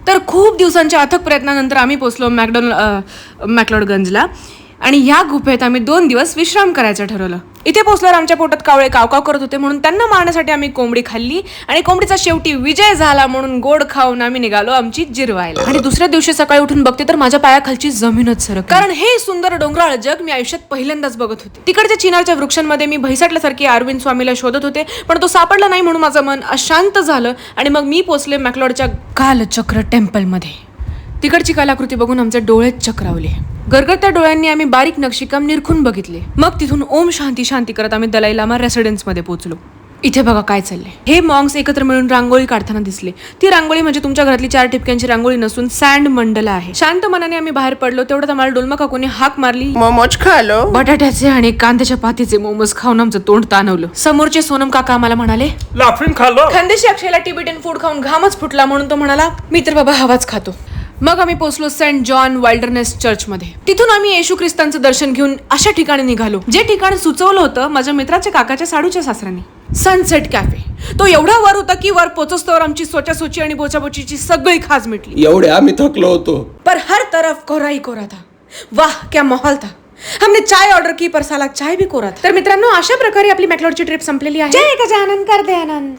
तर खूप दिवसांच्या अथक प्रयत्नानंतर आम्ही पोहोचलो मॅक्लोडगंजला आणि ह्या गुफेत आम्ही 2 दिवस विश्राम करायचं ठरवलं. इथे पोहोचल्यावर आमच्या पोटात कावळे कावकाव करत होते म्हणून त्यांना मारण्यासाठी आम्ही कोंबडी खाल्ली आणि कोंबडीचा शेवटी विजय झाला म्हणून गोड खाऊन आम्ही निघालो आमची जिरवायला. आणि दुसऱ्या दिवशी सकाळी उठून बघते तर माझ्या पायाखालची जमीनच सरक, कारण हे सुंदर डोंगराळ जग मी आयुष्यात पहिल्यांदाच बघत होते. तिकडच्या चिनारच्या वृक्षांमध्ये मी भैसटल्यासारखी अरविंद स्वामीला शोधत होते पण तो सापडला नाही म्हणून माझं मन अशांत झालं आणि मग मी पोचले मॅक्लोडच्या कालचक्र टेम्पलमध्ये. तिकडची कलाकृती बघून आमचे डोळेच चक्रावले. गरगरत्या डोळ्यांनी आम्ही बारीक नक्षीकाम निरखून बघितले. मग तिथून ओम शांती शांती करत आम्ही दलाई लामा रेसिडेन्स मध्ये पोहोचलो. इथे बघा काय चाललंय. हे मॉन्क्स एकत्र मिळून रांगोळी काढताना दिसले. ती रांगोळी म्हणजे तुमच्या घरातली 4 ठिपक्यांची रांगोळी नसून सँड मंडला आहे. शांत मनाने आम्ही बाहेर पडलो तेवढ्यात आम्हाला डोलमा काकूने हाक मारली, मोमोज खालो. बटाट्याचे आणि कांद्याच्या पातीचे मोमोज खाऊन आमचं तोंड ताणवलं. समोरचे सोनम काका आम्हाला म्हणाले, लाफिंग खालो. खानदेशी अक्षयला टिबेटियन फूड खाऊन घामच फुटला म्हणून तो म्हणाला, मी तर बाबा हवाच खातो. मग आम्ही पोहोचलो सेंट जॉन वाइल्डरनेस चर्च मध्ये. तिथून आम्ही येशू ख्रिस्तांचं दर्शन घेऊन अशा ठिकाणी निघालो जे ठिकाण सुचवलं होतं माझ्या मित्राच्या काकाच्या साडूच्या सासऱ्याने. Sunset cafe. तो एवढा वर होता की वर पोहोचस्तोवर आमची सोचासोची आणि बोचाबोचीची सगळी खाज मिटली. एवढे आम्ही थकलो होतो. पर हर तरफ कोहरा ही कोहरा था. वाह क्या माहौल था. हमने चाय ऑर्डर की पर साला चाय भी कोरा था. तर मित्रांनो अशा प्रकारे आपली मॅक्लोडची ट्रिप संपलेली आहे. जय गजानन कर दे आनंद.